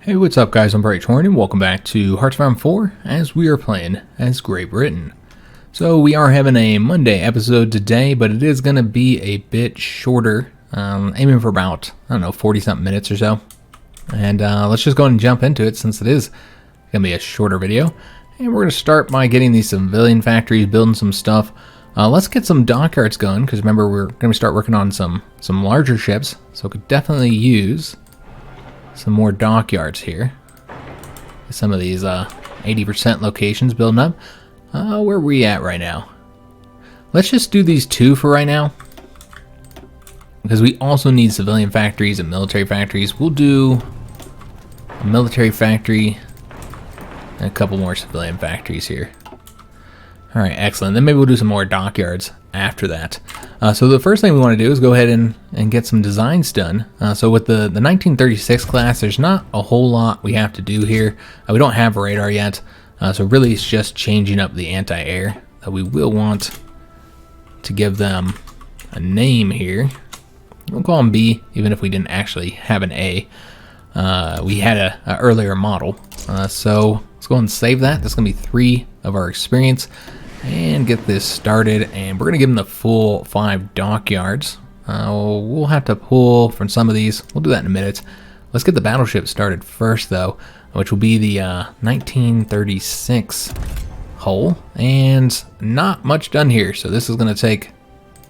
Hey, what's up guys, I'm Praetorian and welcome back to Hearts of Iron 4 as we are playing as Great Britain. So we are having a Monday episode today, but it is going to be a bit shorter, aiming for about, 40 something minutes or so. And let's just go ahead and jump into it since it is going to be a shorter video. And we're going to start by getting these civilian factories, building some stuff. Let's get some dockyards going, because remember we're going to start working on some larger ships, so we could definitely use some more dockyards here. Some of these 80% locations building up. Where are we at right now? Let's just do these two for right now, because we also need civilian factories and military factories. We'll do a military factory and a couple more civilian factories here. Alright, excellent. Then maybe we'll do some more dockyards after that. So the first thing we want to do is go ahead and get some designs done. So with the 1936 class, there's not a whole lot we have to do here. We don't have a radar yet, so really it's just changing up the anti-air. We will want to give them a name here. We'll call them B, even if we didn't actually have an A. We had a earlier model. So let's go ahead and save that. That's going to be 3 of our experience. And get this started, and we're going to give them the full 5 dockyards. We'll have to pull from some of these. We'll do that in a minute. Let's get the battleship started first, though, which will be the 1936 hull. And not much done here, so this is going to take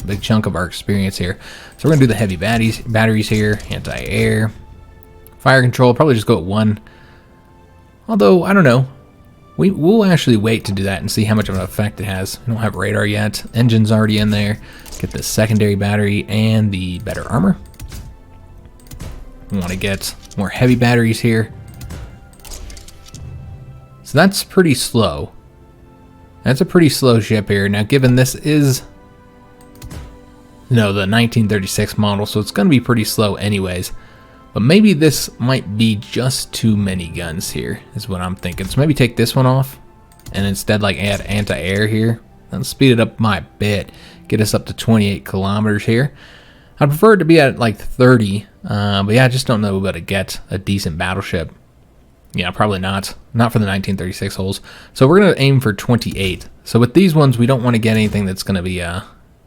a big chunk of our experience here. So we're going to do the heavy batteries here, anti-air, fire control, probably just go at 1. Although, I don't know. We'll actually wait to do that and see how much of an effect it has. We don't have radar yet. Engine's already in there. Get the secondary battery and the better armor. We want to get more heavy batteries here. So that's pretty slow. That's a pretty slow ship here. Now, given this is, the 1936 model, so it's going to be pretty slow anyways. But maybe this might be just too many guns here, is what I'm thinking. So maybe take this one off, and instead like add anti-air here. And speed it up my bit. Get us up to 28 kilometers here. I'd prefer it to be at like 30, but yeah, I just don't know about to get a decent battleship. Yeah, probably not. Not for the 1936 holes. So we're going to aim for 28. So with these ones, we don't want to get anything that's going to be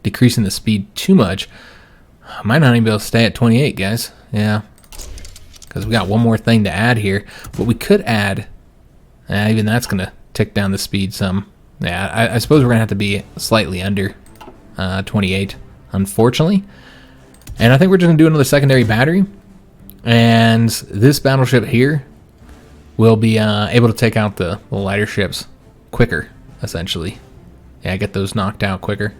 decreasing the speed too much. I might not even be able to stay at 28, guys. Yeah. Because we got one more thing to add here. What we could add, even that's going to tick down the speed some. Yeah, I suppose we're going to have to be slightly under 28, unfortunately. And I think we're just going to do another secondary battery. And this battleship here will be able to take out the lighter ships quicker, essentially. Yeah, get those knocked out quicker.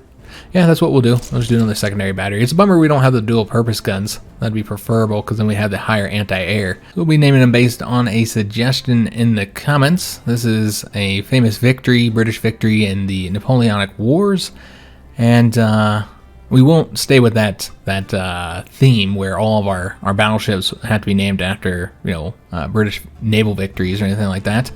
Yeah, that's what we'll do. We'll just do another secondary battery. It's a bummer we don't have the dual purpose guns. That'd be preferable, because then we have the higher anti-air. We'll be naming them based on a suggestion in the comments. This is a famous victory, British victory in the Napoleonic Wars. And we won't stay with that theme where all of our battleships have to be named after, British naval victories or anything like that.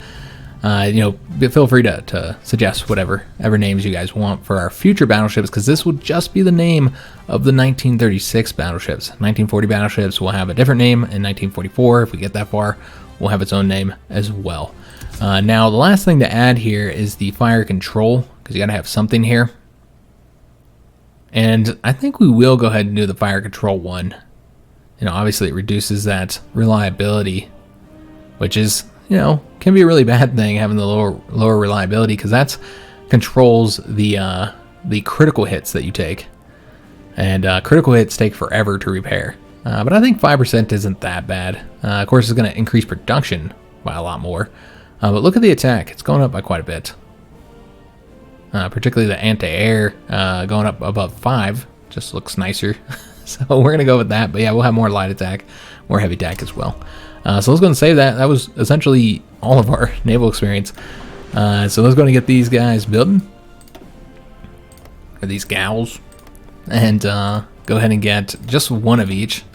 Feel free to suggest whatever names you guys want for our future battleships, because this will just be the name of the 1936 battleships. 1940 battleships will have a different name, and 1944, if we get that far, will have its own name as well. Now, the last thing to add here is the fire control, because you got to have something here. And I think we will go ahead and do the fire control 1. Obviously it reduces that reliability, which is, can be a really bad thing, having the lower reliability, because that's controls the critical hits that you take, and critical hits take forever to repair. But I think 5% isn't that bad. Of course, it's going to increase production by a lot more. But look at the attack; it's going up by quite a bit. Particularly the anti-air going up above 5 just looks nicer. So we're going to go with that. But yeah, we'll have more light attack, more heavy attack as well. So let's go and save that. That was essentially all of our naval experience. So let's go and get these guys building. Or these gals. And go ahead and get just one of each.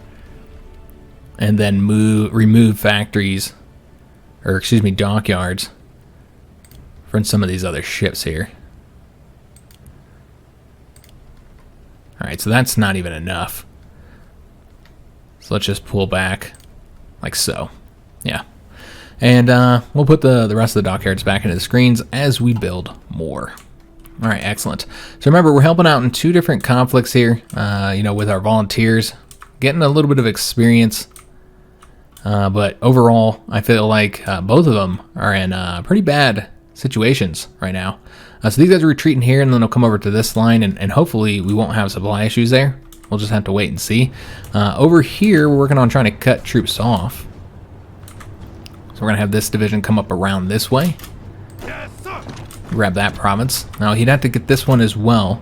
And then remove factories. Or excuse me, dockyards. From some of these other ships here. Alright, so that's not even enough. So let's just pull back like so. Yeah. And we'll put the rest of the dockyards back into the screens as we build more. All right, excellent. So remember, we're helping out in 2 different conflicts here, you know, with our volunteers, getting a little bit of experience. But overall, I feel like both of them are in pretty bad situations right now. So these guys are retreating here, and then they'll come over to this line, and hopefully we won't have supply issues there. We'll just have to wait and see. Over here, we're working on trying to cut troops off. So we're going to have this division come up around this way. Yes, sir. Grab that province. Now, he'd have to get this one as well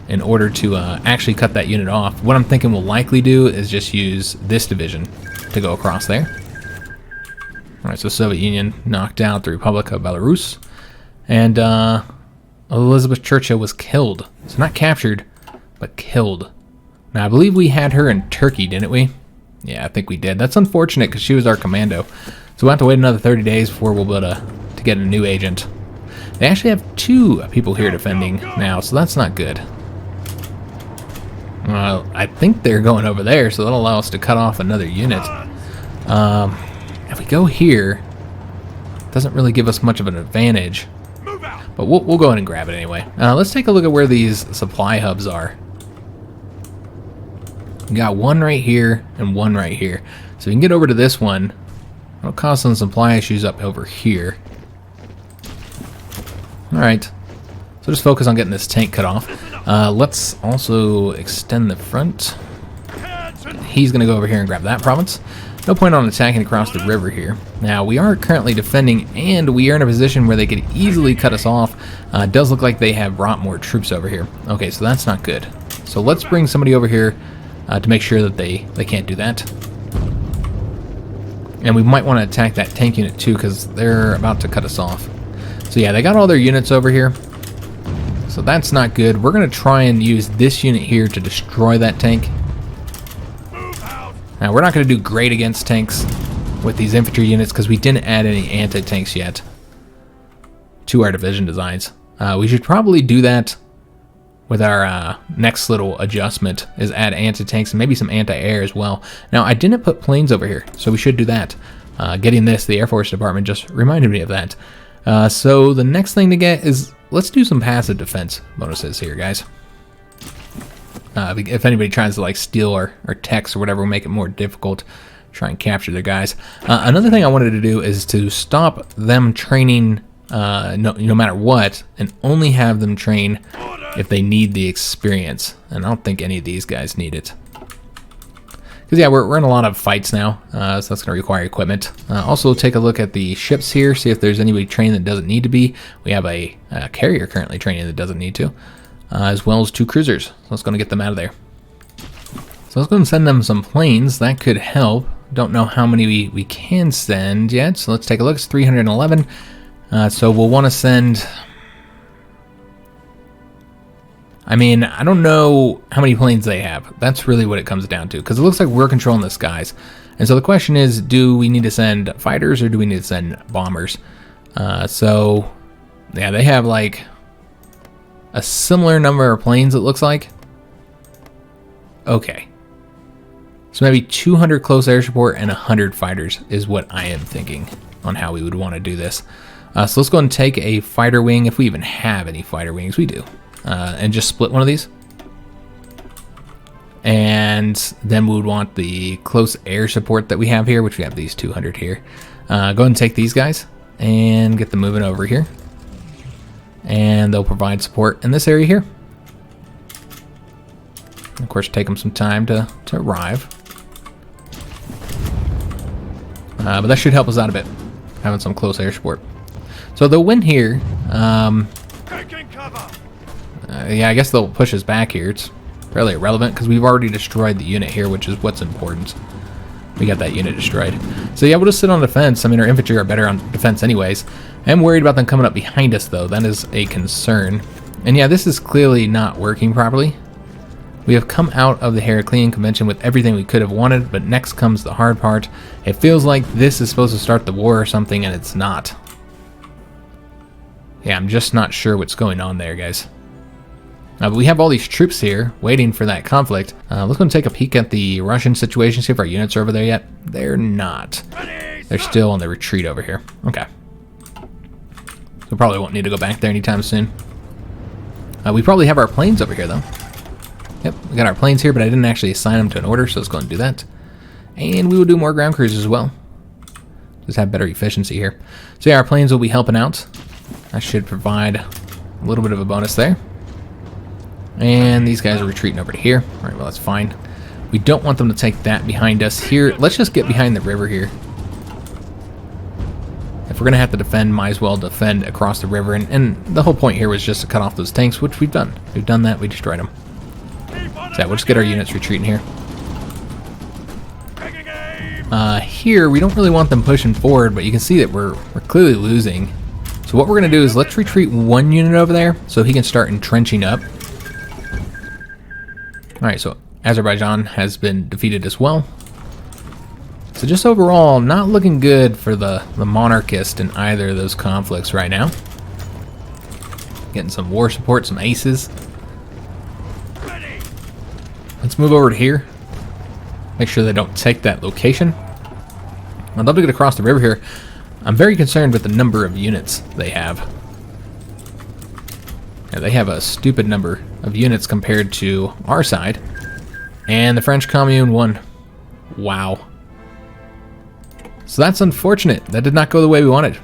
in order to actually cut that unit off. What I'm thinking we'll likely do is just use this division to go across there. Alright, so Soviet Union knocked out the Republic of Belarus. And Elizabeth Churchill was killed. So not captured, but killed. Now, I believe we had her in Turkey, didn't we? Yeah, I think we did. That's unfortunate because she was our commando. So we'll have to wait another 30 days before we'll be able to get a new agent. They actually have 2 people here defending now, so that's not good. Well, I think they're going over there, so that'll allow us to cut off another unit. If we go here, it doesn't really give us much of an advantage. But we'll go ahead and grab it anyway. Let's take a look at where these supply hubs are. We got one right here and one right here. So we can get over to this one. It'll cause some supply issues up over here. Alright. So just focus on getting this tank cut off. Let's also extend the front. He's going to go over here and grab that province. No point on attacking across the river here. Now, we are currently defending, and we are in a position where they could easily cut us off. It does look like they have brought more troops over here. Okay, so that's not good. So let's bring somebody over here to make sure that they can't do that. And we might want to attack that tank unit too, because they're about to cut us off. So yeah, they got all their units over here. So that's not good. We're going to try and use this unit here to destroy that tank. Now, we're not going to do great against tanks with these infantry units because we didn't add any anti-tanks yet to our division designs. We should probably do that with our next little adjustment, is add anti-tanks and maybe some anti-air as well. Now, I didn't put planes over here, so we should do that. Getting this, the Air Force Department just reminded me of that. So the next thing to get is, let's do some passive defense bonuses here, guys. If anybody tries to like steal our techs or whatever, we'll make it more difficult to try and capture their guys. Another thing I wanted to do is to stop them training no matter what, and only have them train if they need the experience. And I don't think any of these guys need it. Because yeah, we're in a lot of fights now, so that's going to require equipment. Also, take a look at the ships here, see if there's anybody trained that doesn't need to be. We have a carrier currently training that doesn't need to. As well as 2 cruisers. So let's go and get them out of there. So let's go and send them some planes. That could help. Don't know how many we can send yet. So let's take a look. It's 311. So we'll want to send... I mean, I don't know how many planes they have. That's really what it comes down to. Because it looks like we're controlling the skies. And so the question is, do we need to send fighters or do we need to send bombers? So, yeah, they have like a similar number of planes, it looks like. Okay. So maybe 200 close air support and 100 fighters is what I am thinking on how we would want to do this. So let's go and take a fighter wing, if we even have any fighter wings. We do. And just split one of these. And then we would want the close air support that we have here, which we have these 200 here. Go ahead and take these guys and get them moving over here. And they'll provide support in this area here. And of course, take them some time to arrive. But that should help us out a bit, having some close air support. So they'll win here. Taking cover. Yeah, I guess they'll push us back here. It's fairly irrelevant because we've already destroyed the unit here, which is what's important. We got that unit destroyed. So yeah, we'll just sit on defense. I mean, our infantry are better on defense anyways. I'm worried about them coming up behind us, though. That is a concern. And yeah, this is clearly not working properly. We have come out of the Heraclean Convention with everything we could have wanted, but next comes the hard part. It feels like this is supposed to start the war or something, and it's not. Yeah, I'm just not sure what's going on there, guys. But we have all these troops here waiting for that conflict. Let's go and take a peek at the Russian situation, see if our units are over there yet. They're not. They're still on the retreat over here. Okay. So probably won't need to go back there anytime soon. We probably have our planes over here, though. Yep, we got our planes here, but I didn't actually assign them to an order, so let's go and do that. And we will do more ground cruisers as well. Just have better efficiency here. So yeah, our planes will be helping out. That should provide a little bit of a bonus there. And these guys are retreating over to here. All right, well, that's fine. We don't want them to take that behind us here. Let's just get behind the river here. If we're going to have to defend, might as well defend across the river. And the whole point here was just to cut off those tanks, which we've done. We've done that. We destroyed them. So yeah, we'll just get our units retreating here. Here, we don't really want them pushing forward, but you can see that we're clearly losing. So what we're going to do is let's retreat one unit over there so he can start entrenching up. Alright, so Azerbaijan has been defeated as well. So just overall, not looking good for the monarchist in either of those conflicts right now. Getting some war support, some aces. Let's move over to here. Make sure they don't take that location. I'd love to get across the river here. I'm very concerned with the number of units they have. Yeah, they have a stupid number of units compared to our side. And the French Commune won. Wow. So that's unfortunate. That did not go the way we wanted.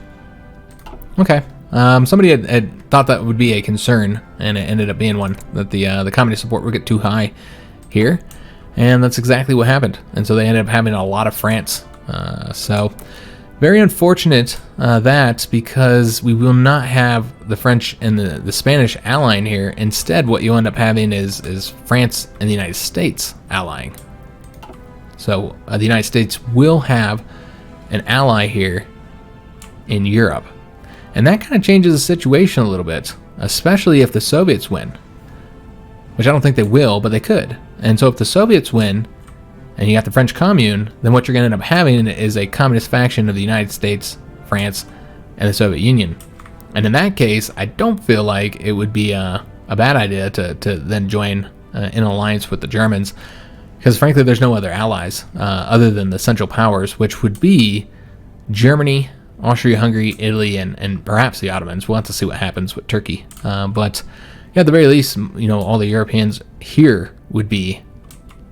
Okay. Somebody had thought that would be a concern, and it ended up being one. That the communist support would get too high here. And that's exactly what happened. And so they ended up having a lot of France. So very unfortunate that, because we will not have the French and the Spanish allying here. Instead, what you end up having is France and the United States allying. So the United States will have an ally here in Europe. And that kind of changes the situation a little bit, especially if the Soviets win. Which I don't think they will, but they could. And so if the Soviets win, and you got the French Commune, then what you're going to end up having is a communist faction of the United States, France, and the Soviet Union. And in that case, I don't feel like it would be a bad idea to then join in an alliance with the Germans, because frankly, there's no other allies other than the Central Powers, which would be Germany, Austria-Hungary, Italy, and perhaps the Ottomans. We'll have to see what happens with Turkey. But yeah, at the very least, you know, all the Europeans here would be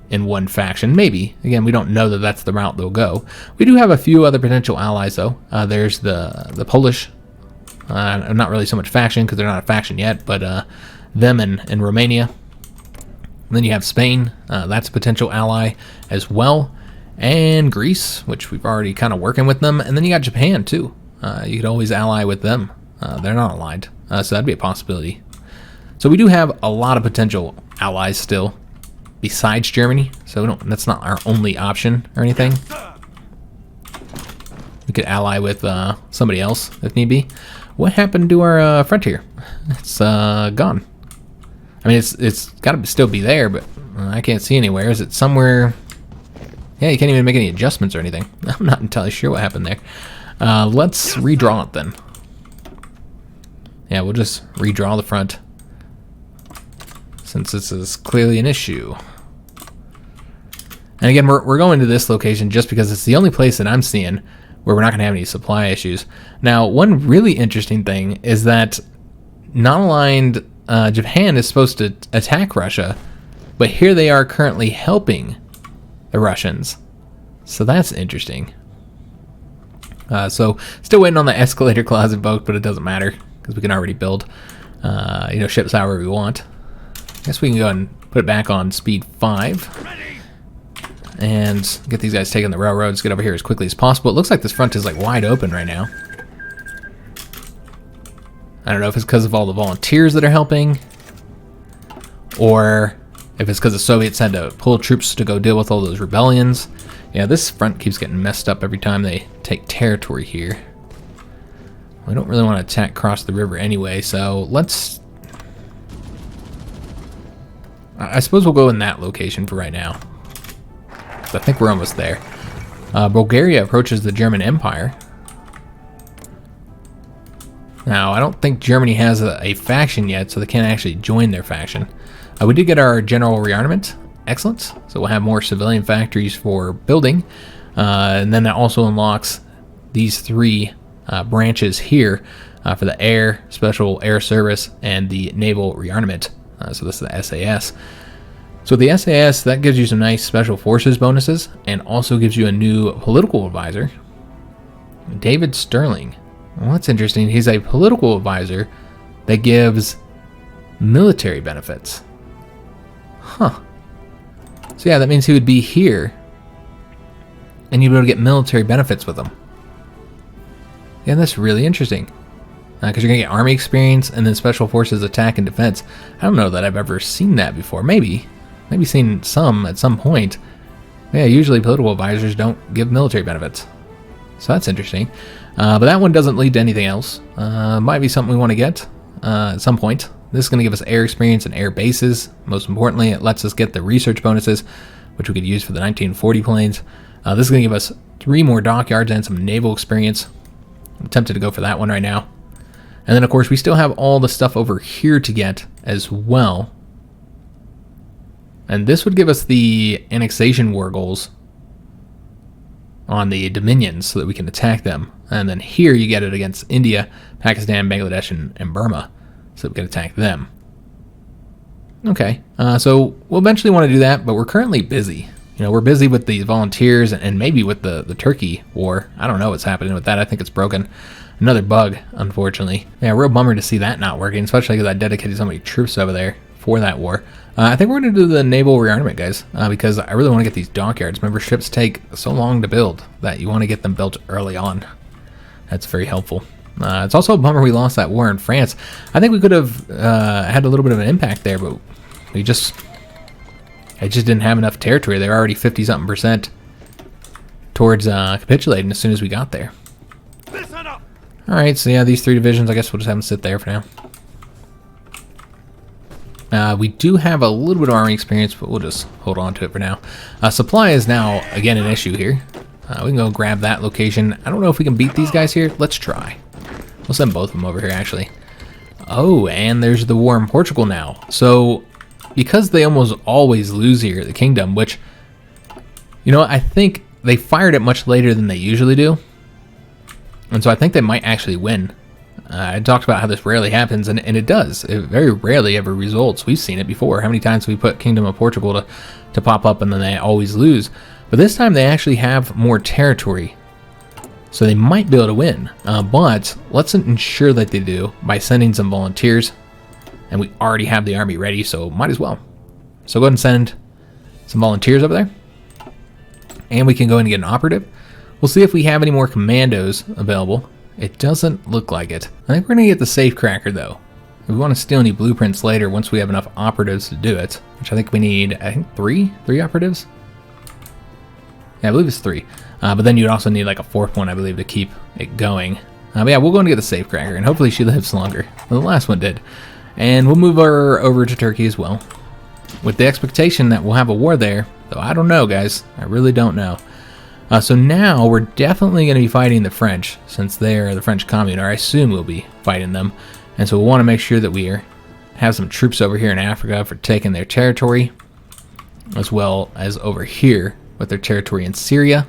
in one faction, maybe. Again, we don't know that that's the route they'll go. We do have a few other potential allies, though. There's the Polish, not really so much faction because they're not a faction yet, but them and Romania. And then you have Spain, that's a potential ally as well, and Greece, which we've already kind of working with them. And then you got Japan too. You could always ally with them. They're not allied, so that'd be a possibility. So we do have a lot of potential allies still, besides Germany, so that's not our only option or anything. We could ally with somebody else if need be. What happened to our frontier? It's gone. I mean, it's got to still be there, but I can't see anywhere. Is it somewhere? Yeah, you can't even make any adjustments or anything. I'm not entirely sure what happened there. Let's redraw it then. Yeah, we'll just redraw the front, since this is clearly an issue. And again, we're going to this location just because it's the only place that I'm seeing where we're not going to have any supply issues. Now, one really interesting thing is that non-aligned Japan is supposed to attack Russia, but here they are currently helping the Russians. So that's interesting. So still waiting on the escalator clause invoked, but it doesn't matter because we can already build ships however we want. I guess we can go ahead and put it back on speed 5 and get these guys taking the railroads, get over here as quickly as possible. It looks like this front is like wide open right now. I don't know if it's because of all the volunteers that are helping, or if it's because the Soviets had to pull troops to go deal with all those rebellions. Yeah, this front keeps getting messed up every time they take territory here. I don't really want to attack across the river anyway, so let's... I suppose we'll go in that location for right now. I think we're almost there. Bulgaria approaches the German Empire. Now, I don't think Germany has a faction yet, so they can't actually join their faction. We did get our general rearmament. Excellent. So we'll have more civilian factories for building. And then that also unlocks these three branches here for the Air, Special Air Service, and the Naval Rearmament. So this is the SAS. So the SAS, that gives you some nice Special Forces bonuses, and also gives you a new political advisor, David Sterling. Well, that's interesting. He's a political advisor that gives military benefits. Huh. So yeah, that means he would be here, and you'd be able to get military benefits with him. Yeah, that's really interesting. Because you're going to get army experience and then special forces attack and defense. I don't know that I've ever seen that before. Maybe seen some at some point. Yeah, usually political advisors don't give military benefits. So that's interesting. But that one doesn't lead to anything else. Might be something we want to get at some point. This is going to give us air experience and air bases. Most importantly, it lets us get the research bonuses, which we could use for the 1940 planes. This is going to give us 3 more dockyards and some naval experience. I'm tempted to go for that one right now. And then, of course, we still have all the stuff over here to get as well. And this would give us the annexation war goals on the dominions so that we can attack them. And then here you get it against India, Pakistan, Bangladesh, and Burma so that we can attack them. Okay, so we'll eventually want to do that, but we're currently busy. You know, we're busy with these volunteers and maybe with the Turkey war. I don't know what's happening with that. I think it's broken. Another bug, unfortunately. Yeah, real bummer to see that not working, especially because I dedicated so many troops over there for that war. I think we're going to do the naval rearmament, guys, because I really want to get these dockyards. Remember, ships take so long to build that you want to get them built early on. That's very helpful. It's also a bummer we lost that war in France. I think we could have had a little bit of an impact there, but it just didn't have enough territory. They were already 50-something% towards capitulating as soon as we got there. Listen up. All right, so yeah, these 3 divisions, I guess we'll just have them sit there for now. We do have a little bit of army experience, but we'll just hold on to it for now. Supply is now, again, an issue here. We can go grab that location. I don't know if we can beat these guys here. Let's try. We'll send both of them over here, actually. Oh, and there's the war in Portugal now. So, because they almost always lose here, the kingdom, which, you know, I think they fired it much later than they usually do. And so I think they might actually win. I talked about how this rarely happens, and it does. It very rarely ever results. We've seen it before. How many times we put Kingdom of Portugal to pop up, and then they always lose. But this time they actually have more territory, so they might be able to win. But let's ensure that they do by sending some volunteers. And we already have the army ready, so might as well. So go ahead and send some volunteers over there. And we can go ahead and get an operative. We'll see if we have any more commandos available. It doesn't look like it. I think we're going to get the safecracker, though. If we want to steal any blueprints later, once we have enough operatives to do it, which I think we need, I think, three operatives? Yeah, I believe it's 3. But then you'd also need like a 4th one, I believe, to keep it going. But yeah, we'll go and get the safecracker, and hopefully she lives longer than the last one did. And we'll move her over to Turkey as well, with the expectation that we'll have a war there, though I don't know, guys. I really don't know. So now we're definitely going to be fighting the French, since they're the French commune, or I assume we'll be fighting them. And so we'll want to make sure that we have some troops over here in Africa for taking their territory, as well as over here with their territory in Syria.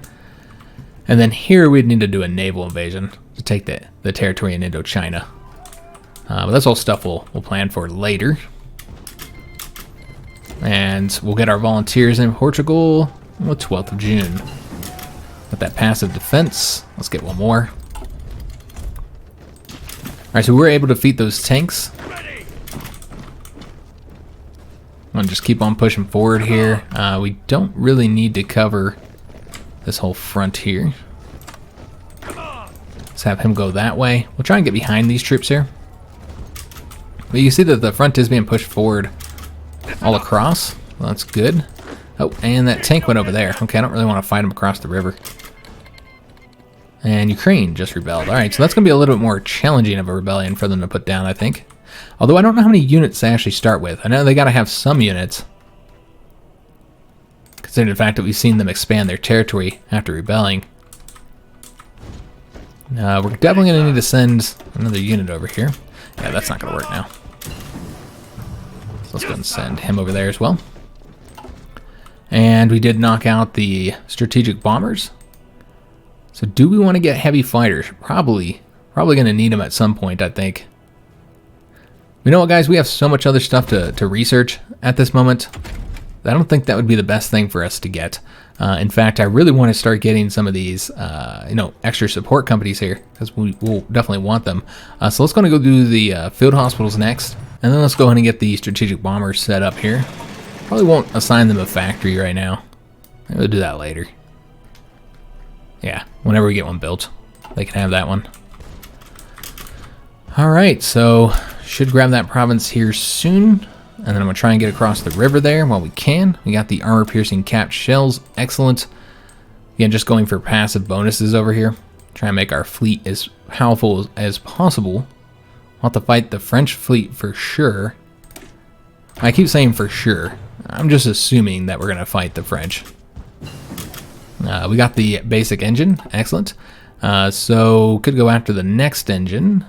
And then here we'd need to do a naval invasion to take the territory in Indochina. But that's all stuff we'll plan for later. And we'll get our volunteers in Portugal on the 12th of June. With that passive defense, let's get one more. Alright, so we were able to defeat those tanks. I'm just keep on pushing forward here. We don't really need to cover this whole front here. Let's have him go that way. We'll try and get behind these troops here. But you see that the front is being pushed forward all across. Well, that's good. Oh, and that tank went over there. Okay, I don't really want to fight him across the river. And Ukraine just rebelled. Alright, so that's going to be a little bit more challenging of a rebellion for them to put down, I think. Although I don't know how many units they actually start with. I know they got to have some units, considering the fact that we've seen them expand their territory after rebelling. We're definitely going to need to send another unit over here. Yeah, that's not going to work now. So let's go ahead and send him over there as well. And we did knock out the strategic bombers. So do we want to get heavy fighters? Probably going to need them at some point, I think. You know what, guys? We have so much other stuff to research at this moment. I don't think that would be the best thing for us to get. In fact, I really want to start getting some of these, extra support companies here, because we will definitely want them. So let's go do the field hospitals next, and then let's go ahead and get the strategic bombers set up here. Probably won't assign them a factory right now. Maybe we'll do that later. Yeah, whenever we get one built, they can have that one. All right, so should grab that province here soon. And then I'm going to try and get across the river there while we can. We got the armor-piercing capped shells. Excellent. Again, just going for passive bonuses over here. Try and make our fleet as powerful as possible. We'll have to fight the French fleet for sure. I keep saying for sure. I'm just assuming that we're going to fight the French. We got the basic engine. Excellent. So could go after the next engine.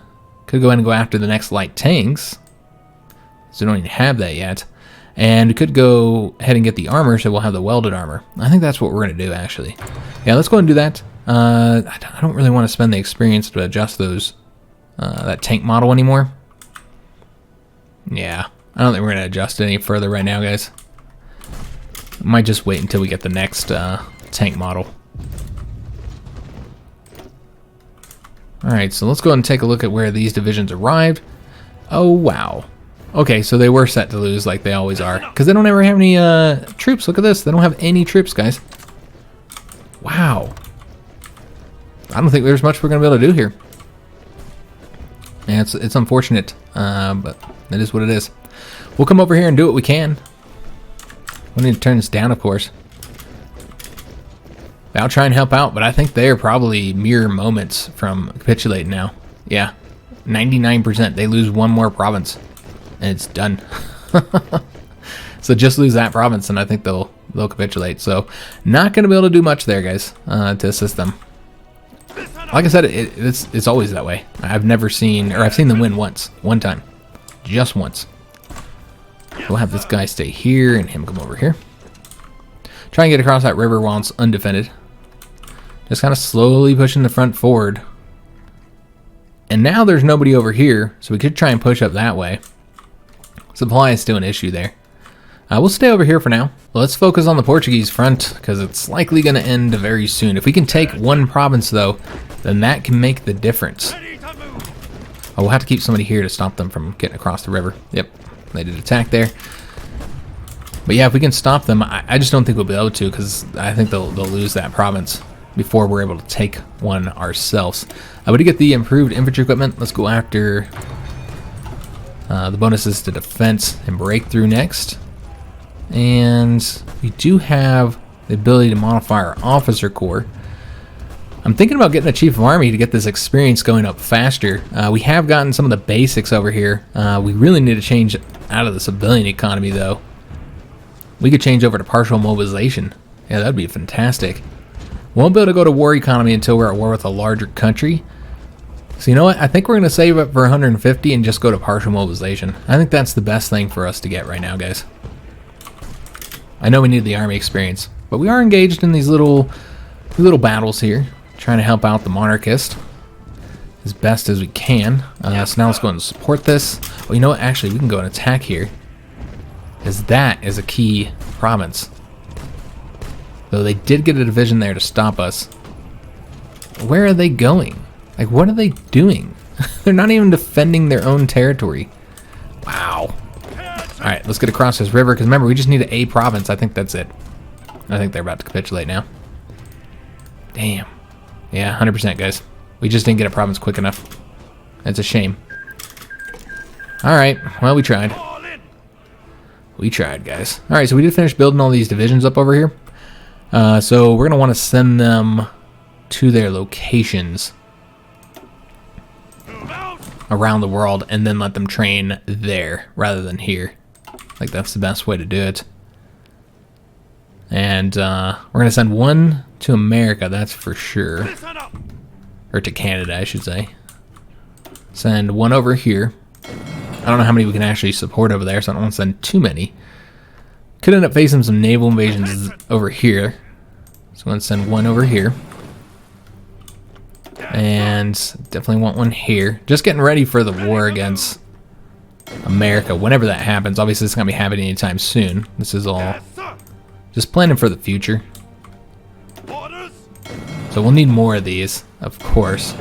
Could go ahead and go after the next light tanks. So we don't even have that yet. And we could go ahead and get the armor, so we'll have the welded armor. I think that's what we're going to do, actually. Yeah, let's go ahead and do that. I don't really want to spend the experience to adjust those that tank model anymore. Yeah, I don't think we're going to adjust it any further right now, guys. Might just wait until we get the next tank model. Alright, so let's go ahead and take a look at where these divisions arrived. Oh, wow. Okay, so they were set to lose like they always are. Because they don't ever have any troops. Look at this. They don't have any troops, guys. Wow. I don't think there's much we're going to be able to do here. Yeah, it's unfortunate, but it is what it is. We'll come over here and do what we can. We need to turn this down, of course. I'll try and help out, but I think they're probably mere moments from capitulating now. Yeah, 99%. They lose one more province. And it's done. So just lose that province and I think they'll capitulate. So not going to be able to do much there, guys, to assist them. Like I said, it's always that way. I've never seen, or I've seen them win once. One time. Just once. We'll have this guy stay here and him come over here. Try and get across that river while it's undefended. Just kind of slowly pushing the front forward. And now there's nobody over here, so we could try and push up that way. Supply is still an issue there. We'll stay over here for now. Let's focus on the Portuguese front, because it's likely going to end very soon. If we can take one province, though, then that can make the difference. Oh, we'll have to keep somebody here to stop them from getting across the river. Yep, they did attack there. But yeah, if we can stop them, I just don't think we'll be able to, because I think they'll lose that province before we're able to take one ourselves. But to get the improved infantry equipment, let's go after the bonuses to defense and breakthrough next. And we do have the ability to modify our officer corps. I'm thinking about getting a chief of army to get this experience going up faster. We have gotten some of the basics over here. We really need to change out of the civilian economy, though. We could change over to partial mobilization. Yeah, that'd be fantastic. Won't be able to go to war economy until we're at war with a larger country. So you know what? I think we're going to save up for 150 and just go to partial mobilization. I think that's the best thing for us to get right now, guys. I know we need the army experience, but we are engaged in these little battles here, trying to help out the monarchist as best as we can. So now let's go and support this. Well, you know what? Actually, we can go and attack here, as that is a key province. Though they did get a division there to stop us. Where are they going? Like, what are they doing? They're not even defending their own territory. Wow. Alright, let's get across this river, because remember, we just need a province. I think that's it. I think they're about to capitulate now. Damn. Yeah, 100%, guys. We just didn't get a province quick enough. That's a shame. Alright, well, we tried. We tried, guys. Alright, so we did finish building all these divisions up over here. So we're going to want to send them to their locations around the world and then let them train there rather than here. Like, that's the best way to do it. And we're going to send one to America, that's for sure. Or to Canada, I should say. Send one over here. I don't know how many we can actually support over there, so I don't want to send too many. Could end up facing some naval invasions over here. So I'm going to send one over here. And definitely want one here. Just getting ready for the war against America, whenever that happens. Obviously, it's not going to be happening anytime soon. This is all Yes, sir. just planning for the future. Orders. So we'll need more of these, of course.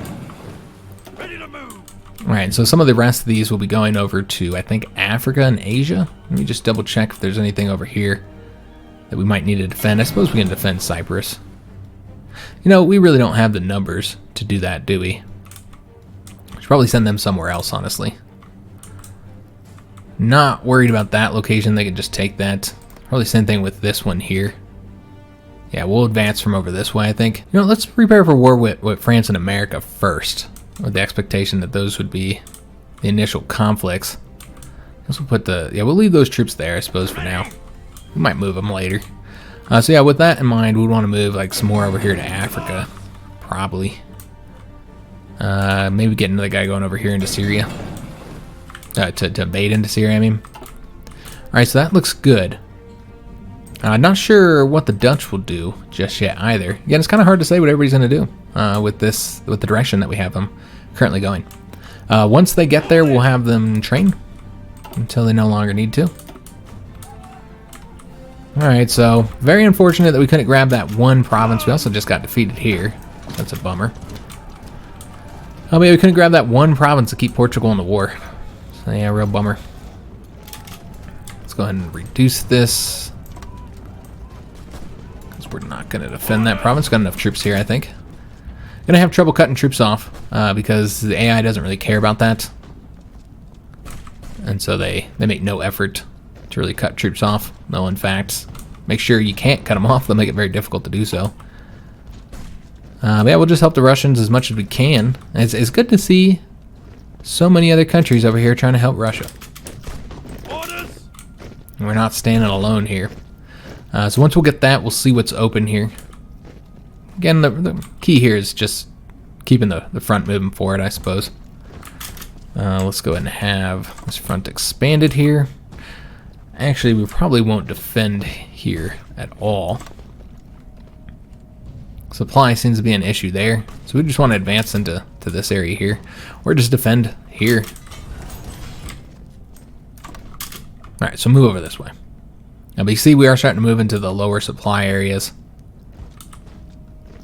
Ready to move. Alright, so some of the rest of these will be going over to, I think, Africa and Asia. Let me just double check if there's anything over here that we might need to defend. I suppose we can defend Cyprus. You know, we really don't have the numbers to do that, do we? Should probably send them somewhere else, honestly. Not worried about that location. They could just take that. Probably same thing with this one here. Yeah, we'll advance from over this way, I think. You know, let's prepare for war with France and America first, with the expectation that those would be the initial conflicts. Let's put we'll leave those troops there, I suppose, for now. We might move them later. So yeah, with that in mind, we'd want to move like some more over here to Africa, probably. Maybe get another guy going over here into Syria. To invade into Syria, I mean. Alright, so that looks good. Not sure what the Dutch will do just yet either. Again, it's kind of hard to say what everybody's going to do with the direction that we have them currently going. Once they get there, we'll have them train until they no longer need to. Alright, so very unfortunate that we couldn't grab that one province. We also just got defeated here. That's a bummer. Oh, maybe we couldn't grab that one province to keep Portugal in the war. So yeah, real bummer. Let's go ahead and reduce this. Because we're not going to defend that province. Got enough troops here, I think. Gonna have trouble cutting troops off because the AI doesn't really care about that. And so they make no effort to really cut troops off. No, in fact, make sure you can't cut them off. They'll make it very difficult to do so. But yeah, we'll just help the Russians as much as we can. It's good to see so many other countries over here trying to help Russia. Orders. We're not standing alone here. So once we'll get that, we'll see what's open here. Again, the key here is just keeping the front moving forward, I suppose. Let's go ahead and have this front expanded here. Actually, we probably won't defend here at all. Supply seems to be an issue there, so we just want to advance into this area here, or just defend here. Alright, so move over this way. Now, but you see we are starting to move into the lower supply areas.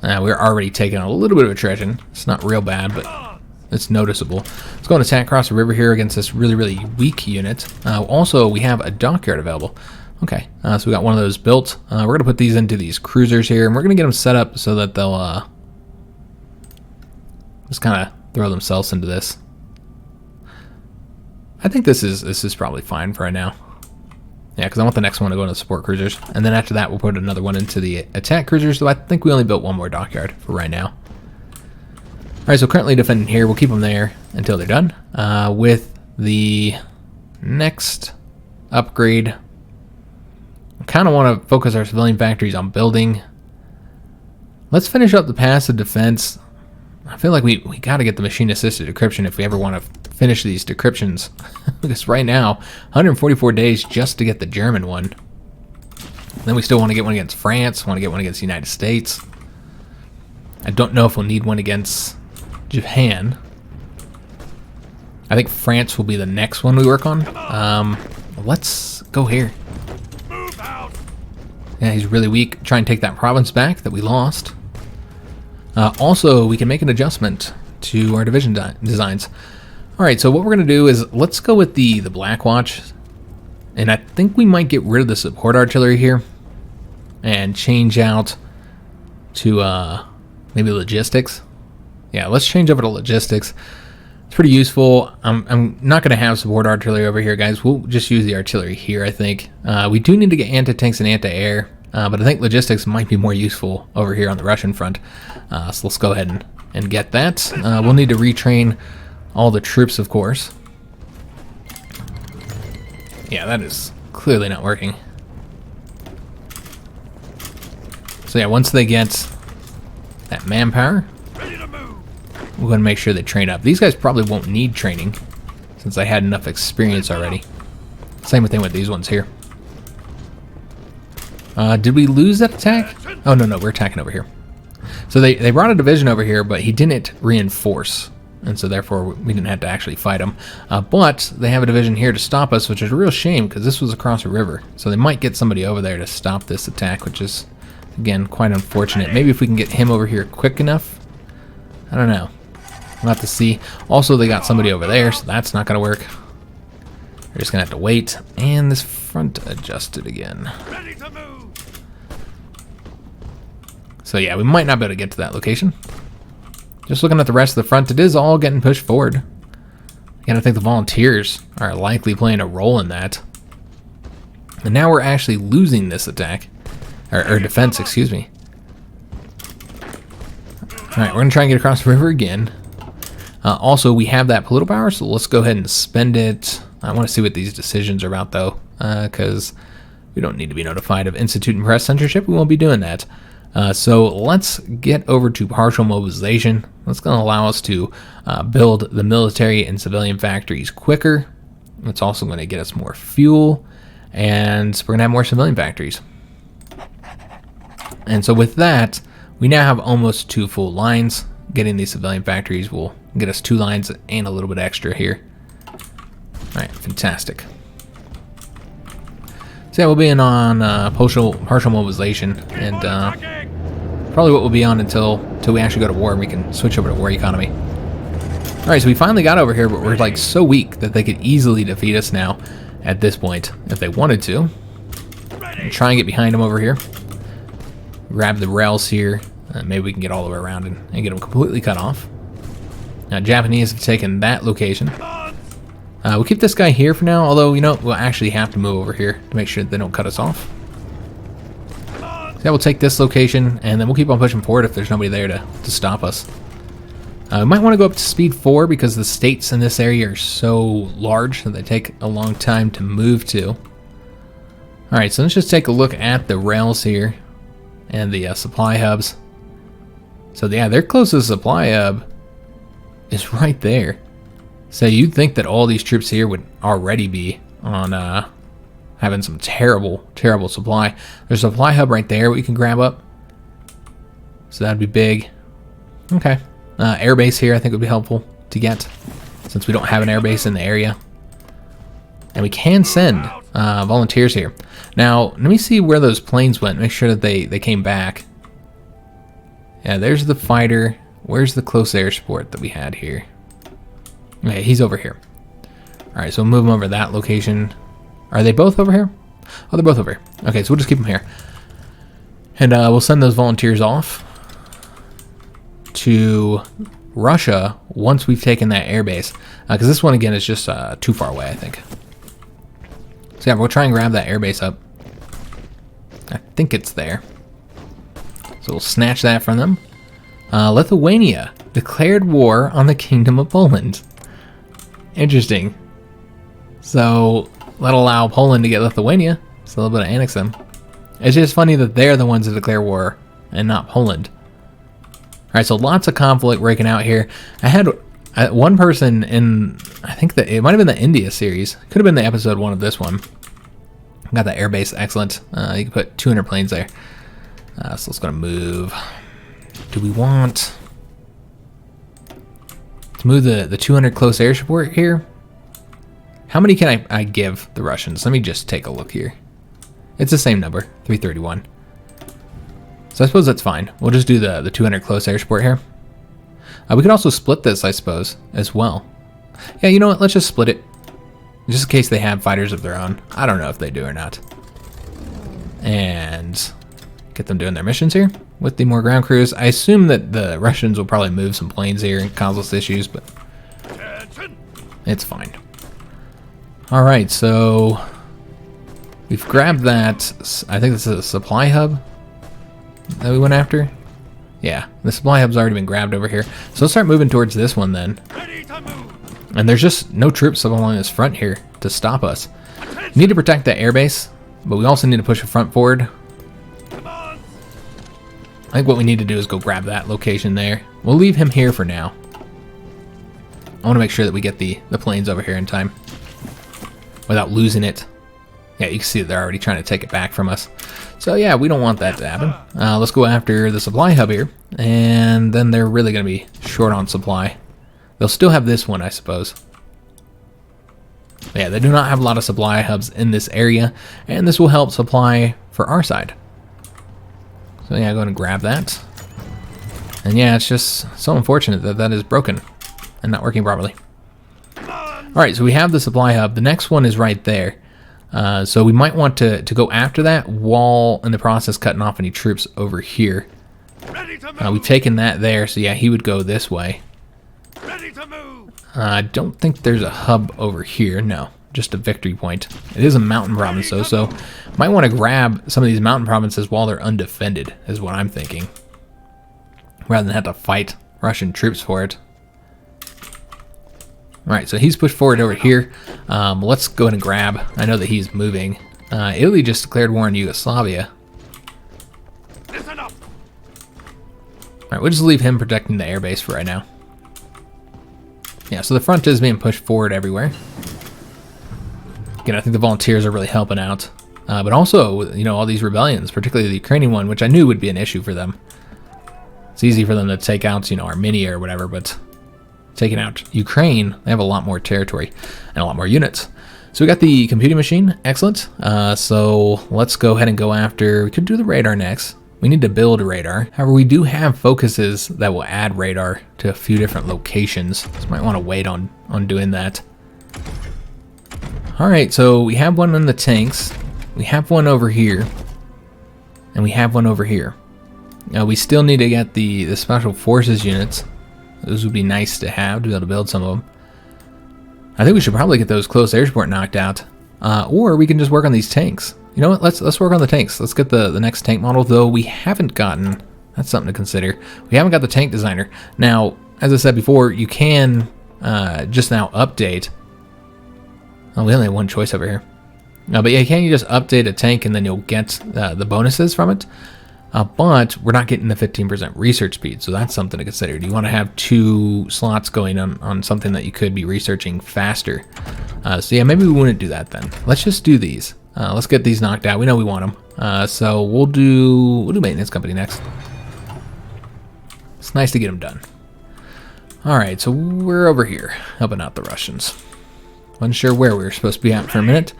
We're already taking a little bit of attrition. It's not real bad, but it's noticeable. Let's go and attack across the river here against this really, really weak unit. Also, we have a dockyard available. Okay, so we got one of those built. We're going to put these into these cruisers here, and we're going to get them set up so that they'll just kind of throw themselves into this. I think this is probably fine for right now. Yeah, because I want the next one to go into the support cruisers. And then after that, we'll put another one into the attack cruisers, so I think we only built one more dockyard for right now. Alright, so currently defending here. We'll keep them there until they're done. With the next upgrade, I kind of want to focus our civilian factories on building. Let's finish up the passive defense. I feel like we got to get the machine-assisted decryption if we ever want to finish these decryptions. Because right now, 144 days just to get the German one. Then we still want to get one against France, want to get one against the United States. I don't know if we'll need one against Japan. I think France will be the next one we work on. Let's go here. Move out. Yeah, he's really weak. Try and take that province back that we lost. Also, we can make an adjustment to our division designs. Alright, so what we're going to do is let's go with the Black Watch. And I think we might get rid of the support artillery here and change out to maybe logistics. Yeah, let's change over to logistics. It's pretty useful. I'm not going to have support artillery over here, guys. We'll just use the artillery here, I think. We do need to get anti-tanks and anti-air, but I think logistics might be more useful over here on the Russian front. So let's go ahead and get that. We'll need to retrain all the troops, of course. Yeah, that is clearly not working. So yeah, once they get that manpower, Ready to move. we're going to make sure they train up. These guys probably won't need training since they had enough experience already. Same thing with these ones here. Did we lose that attack? Oh, no, we're attacking over here. So they brought a division over here, but he didn't reinforce. And so therefore we didn't have to actually fight him. But they have a division here to stop us, which is a real shame because this was across a river. So they might get somebody over there to stop this attack, which is, again, quite unfortunate. Maybe if we can get him over here quick enough. I don't know. We'll have to see. Also, they got somebody over there, so that's not going to work. We're just going to have to wait. And this front adjusted again. Ready to move. So yeah, we might not be able to get to that location. Just looking at the rest of the front, it is all getting pushed forward. And I think the volunteers are likely playing a role in that. And now we're actually losing this attack. Or defense, excuse me. Alright, we're going to try and get across the river again. Also, we have that political power, so let's go ahead and spend it. I want to see what these decisions are about, though, because we don't need to be notified of instituting press censorship. We won't be doing that. So let's get over to partial mobilization. That's going to allow us to build the military and civilian factories quicker. It's also going to get us more fuel, and we're going to have more civilian factories. And so with that, we now have almost 2 full lines. Getting these civilian factories will get us 2 lines and a little bit extra here. All right, fantastic. So yeah, we'll be in on partial mobilization, and probably what we'll be on until we actually go to war and we can switch over to war economy. All right, so we finally got over here, but we're like so weak that they could easily defeat us now at this point if they wanted to. And try and get behind them over here. Grab the rails here. Maybe we can get all the way around and get them completely cut off. Now, Japanese have taken that location. We'll keep this guy here for now, although, you know, we'll actually have to move over here to make sure that they don't cut us off. So yeah, we'll take this location, and then we'll keep on pushing forward if there's nobody there to stop us. We might want to go up to speed 4 because the states in this area are so large that they take a long time to move to. Alright, so let's just take a look at the rails here and the supply hubs. So yeah, their closest supply hub is right there. So you'd think that all these troops here would already be on having some terrible supply. There's a supply hub right there we can grab up. So that'd be big. Okay. Airbase here I think would be helpful to get, since we don't have an airbase in the area. And we can send volunteers here. Now, let me see where those planes went. Make sure that they came back. Yeah, there's the fighter. Where's the close air support that we had here? Okay, he's over here. Alright, so we'll move him over to that location. Are they both over here? Oh, they're both over here. Okay, so we'll just keep them here. And we'll send those volunteers off to Russia once we've taken that airbase. Because this one, again, is just too far away, I think. So yeah, we'll try and grab that airbase up. I think it's there. So we'll snatch that from them. Lithuania declared war on the Kingdom of Poland. Interesting. So that'll allow Poland to get Lithuania. So a little bit of annex them. It's just funny that they're the ones that declare war and not Poland. Alright, so lots of conflict breaking out here. I had one person in, I think that it might have been the India series. Could have been the episode 1 of this one. Got that airbase, excellent. You can put 200 planes there. So let's go to move. Do we want to move the 200 close air support here? How many can I give the Russians? Let me just take a look here. It's the same number, 331. So I suppose that's fine. We'll just do the 200 close air support here. We could also split this, I suppose, as well. Yeah, you know what? Let's just split it. Just in case they have fighters of their own. I don't know if they do or not. And get them doing their missions here with the more ground crews. I assume that the Russians will probably move some planes here and cause us issues, but it's fine. Alright, so we've grabbed that. I think this is a supply hub that we went after. Yeah, the supply hub's already been grabbed over here. So let's start moving towards this one then. Ready to move. And there's just no troops along this front here to stop us. We need to protect that airbase, but we also need to push the front forward. Come on. I think what we need to do is go grab that location there. We'll leave him here for now. I want to make sure that we get the planes over here in time without losing it Yeah, you can see that they're already trying to take it back from us. So yeah, we don't want that to happen. Let's go after the supply hub here, and then they're really going to be short on supply. They'll still have this one, I suppose. Yeah, they do not have a lot of supply hubs in this area, and this will help supply for our side. So yeah, go ahead and grab that. And yeah, it's just so unfortunate that that is broken and not working properly. Alright, so we have the supply hub. The next one is right there. So we might want to go after that while in the process cutting off any troops over here. We've taken that there, so yeah, he would go this way. Ready to move. I don't think there's a hub over here. No, just a victory point. It is a mountain province though, so might want to grab some of these mountain provinces while they're undefended, is what I'm thinking. Rather than have to fight Russian troops for it. Alright, so he's pushed forward over here. Let's go ahead and grab. I know that he's moving. Italy just declared war on Yugoslavia. Listen up. Alright, we'll just leave him protecting the airbase for right now. Yeah, so the front is being pushed forward everywhere. Again, I think the volunteers are really helping out. But also, you know, all these rebellions, particularly the Ukrainian one, which I knew would be an issue for them. It's easy for them to take out, you know, Armenia or whatever, but taking out Ukraine, they have a lot more territory and a lot more units. So we got the computing machine, excellent. So let's go ahead and go after, we could do the radar next. We need to build a radar. However, we do have focuses that will add radar to a few different locations. So might want to wait on doing that. All right, so we have one on the tanks. We have one over here. And we have one over here. Now we still need to get the special forces units. Those would be nice to have, to be able to build some of them. I think we should probably get those close air support knocked out. Or we can just work on these tanks. You know what, let's work on the tanks. Let's get the next tank model, though we haven't gotten, that's something to consider. We haven't got the tank designer. Now, as I said before, you can just now update. Oh, we only have one choice over here. But yeah, can you just update a tank and then you'll get the bonuses from it? But we're not getting the 15% research speed, so that's something to consider. Do you want to have 2 slots going on something that you could be researching faster? So yeah, maybe we wouldn't do that then. Let's just do these. Let's get these knocked out. We know we want them. So we'll do maintenance company next. It's nice to get them done. All right, so we're over here helping out the Russians. Wasn't sure where we were supposed to be at for a minute.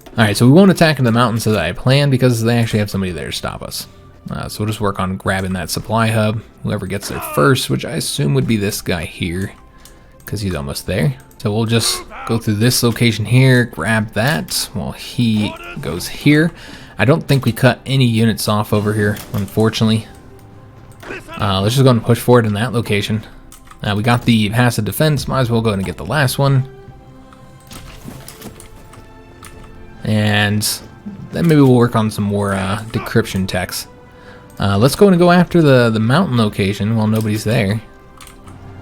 All right, so we won't attack in the mountains as I planned because they actually have somebody there to stop us. So we'll just work on grabbing that supply hub. Whoever gets there first, which I assume would be this guy here, because he's almost there. So we'll just go through this location here, grab that while he goes here. I don't think we cut any units off over here, unfortunately. Let's just go and push forward in that location. We got the passive defense, might as well go ahead and get the last one. And then maybe we'll work on some more decryption techs. Let's go and go after the mountain location while nobody's there.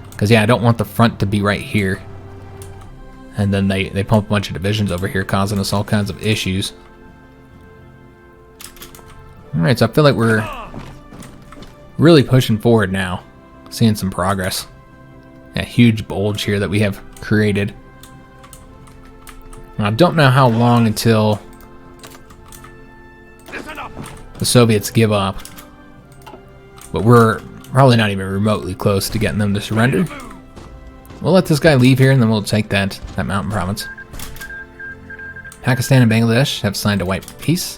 Because yeah, I don't want the front to be right here. And then they pump a bunch of divisions over here, causing us all kinds of issues. Alright, so I feel like we're really pushing forward now. Seeing some progress. A huge bulge here that we have created. Now, I don't know how long until the Soviets give up. But we're probably not even remotely close to getting them to surrender. We'll let this guy leave here and then we'll take that mountain province. Pakistan and Bangladesh have signed a white peace.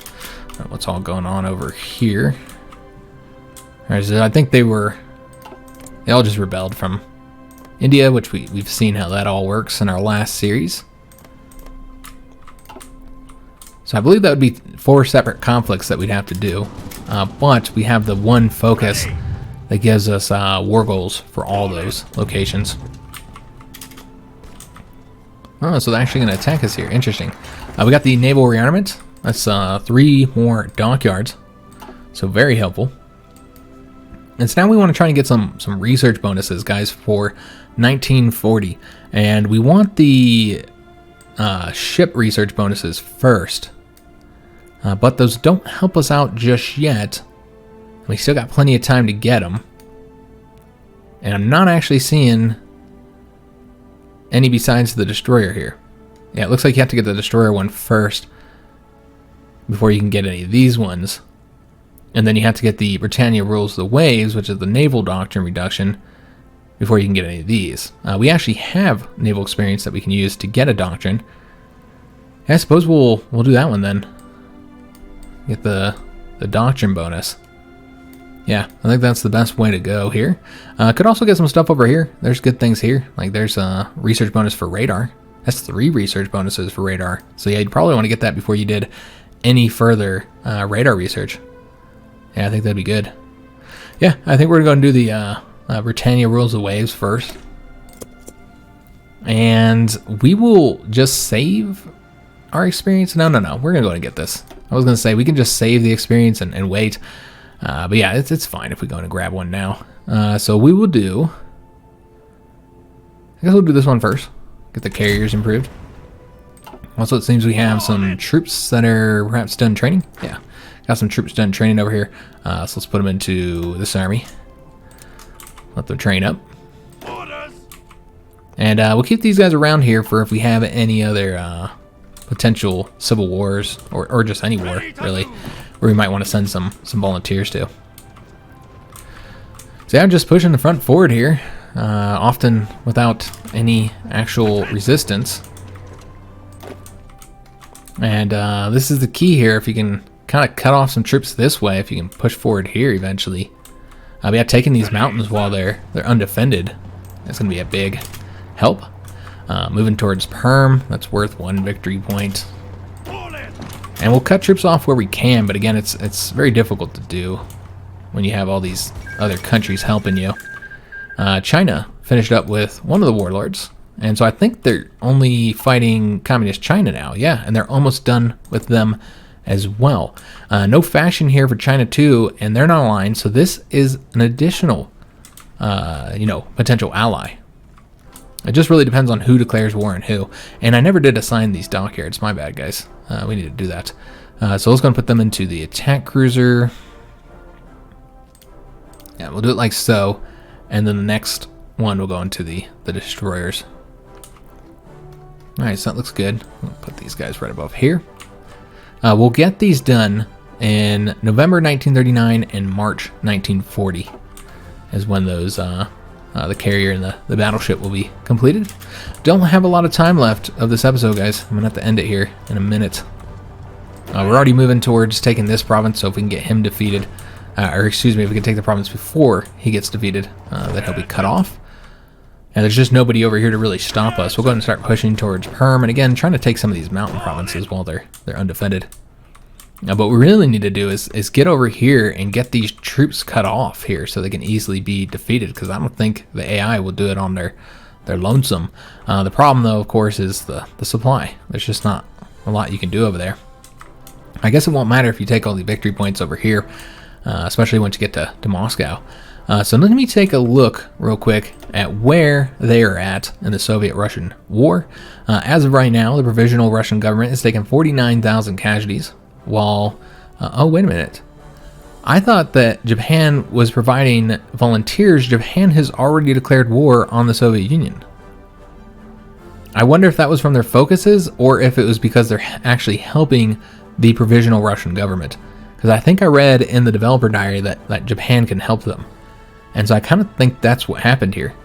What's all going on over here? Alright, so I think they all just rebelled from India, which we've seen how that all works in our last series. So I believe that would be 4 separate conflicts that we'd have to do. But we have the one focus that gives us war goals for all those locations. Oh, so they're actually going to attack us here. Interesting. We got the naval rearmament. That's 3 more dockyards. So very helpful. And so now we want to try and get some research bonuses, guys, for 1940. And we want the ship research bonuses first. But those don't help us out just yet. We still got plenty of time to get them. And I'm not actually seeing any besides the destroyer here. Yeah, it looks like you have to get the destroyer one first. before you can get any of these ones. And then you have to get the Britannia Rules the Waves, which is the naval doctrine reduction, before you can get any of these. We actually have naval experience that we can use to get a doctrine. I suppose we'll do that one then. Get the doctrine bonus. Yeah, I think that's the best way to go here. Could also get some stuff over here. There's good things here. Like there's a research bonus for radar. That's 3 research bonuses for radar. So yeah, you'd probably want to get that before you did any further radar research. Yeah, I think that'd be good. Yeah, I think we're going to do the Britannia Rules the Waves first. And we will just save our experience. No. We're going to go and get this. I was going to say we can just save the experience and wait. But yeah, it's fine if we go and grab one now. So we will do... I guess we'll do this one first. Get the carriers improved. Also, it seems we have some troops that are perhaps done training. Yeah, got some troops done training over here. So let's put them into this army. Let them train up. Orders. And we'll keep these guys around here for if we have any other potential civil wars or just any war, really, where we might want to send some volunteers to. So yeah, I'm just pushing the front forward here, often without any actual resistance. And this is the key here. If you can kind of cut off some troops this way, if you can push forward here eventually. But yeah, taking these mountains while they're undefended, that's going to be a big help. Moving towards Perm, that's worth 1 victory point. And we'll cut troops off where we can, but again, it's very difficult to do when you have all these other countries helping you. China finished up with one of the warlords, and so I think they're only fighting Communist China now. Yeah, and they're almost done with them as well. No faction here for China too, and they're not aligned, so this is an additional, potential ally. It just really depends on who declares war and who. And I never did assign these dockyards. My bad, guys. We need to do that. So let's go and put them into the attack cruiser. Yeah, we'll do it like so. And then the next one will go into the destroyers. Alright, so that looks good. We'll put these guys right above here. We'll get these done in November 1939 and March 1940 is when those... the carrier and the battleship will be completed. Don't have a lot of time left of this episode, guys. I'm going to have to end it here in a minute. We're already moving towards taking this province, so if we can get him defeated, if we can take the province before he gets defeated, then he'll be cut off. And there's just nobody over here to really stop us. We'll go ahead and start pushing towards Perm, and again, trying to take some of these mountain provinces while they're undefended. Now, what we really need to do is get over here and get these troops cut off here so they can easily be defeated, because I don't think the AI will do it on their lonesome. The problem, though, of course, is the supply. There's just not a lot you can do over there. I guess it won't matter if you take all the victory points over here, especially once you get to Moscow. So let me take a look real quick at where they are at in the Soviet-Russian war. As of right now, the provisional Russian government has taken 49,000 casualties. While, oh, wait a minute. I thought that Japan was providing volunteers. Japan has already declared war on the Soviet Union. I wonder if that was from their focuses or if it was because they're actually helping the provisional Russian government. Because I think I read in the developer diary that Japan can help them. And so I kind of think that's what happened here.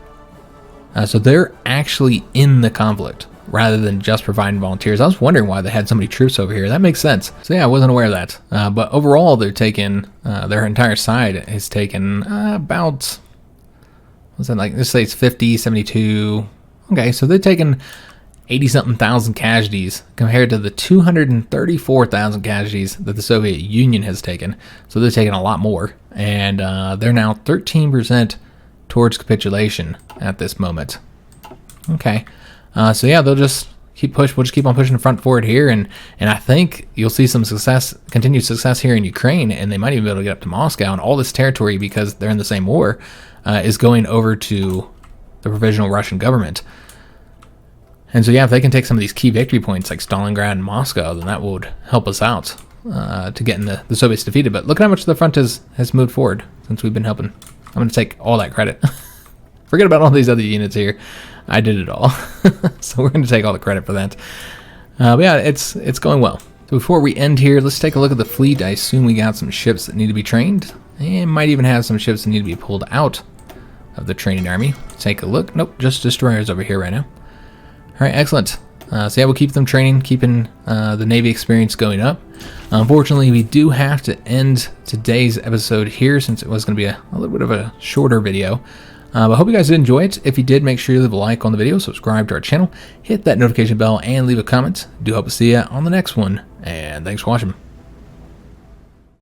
So they're actually in the conflict, rather than just providing volunteers. I was wondering why they had so many troops over here. That makes sense. So yeah, I wasn't aware of that. But overall, they're taking, their entire side is taken about, what's that like? Let's say it's 50, 72. Okay, so they're taking 80-something thousand casualties compared to the 234,000 casualties that the Soviet Union has taken. So they're taking a lot more. And they're now 13% towards capitulation at this moment. Okay. So yeah, they'll just we'll just keep on pushing the front forward here, and I think you'll see some continued success here in Ukraine, and they might even be able to get up to Moscow, and all this territory, because they're in the same war, is going over to the provisional Russian government. And so yeah, if they can take some of these key victory points like Stalingrad and Moscow, then that would help us out to getting the Soviets defeated. But look at how much the front has moved forward since we've been helping. I'm going to take all that credit. Forget about all these other units here. I did it all. So we're going to take all the credit for that. But yeah, it's going well. So before we end here, let's take a look at the fleet. I assume we got some ships that need to be trained, and might even have some ships that need to be pulled out of the training army. Take a look. Nope, just destroyers over here right now. Alright, excellent. So yeah, we'll keep them training, keeping the Navy experience going up. Unfortunately, we do have to end today's episode here since it was going to be a little bit of a shorter video. But I hope you guys did enjoy it. If you did, make sure you leave a like on the video, subscribe to our channel, hit that notification bell, and leave a comment. Do hope to see you on the next one, and thanks for watching.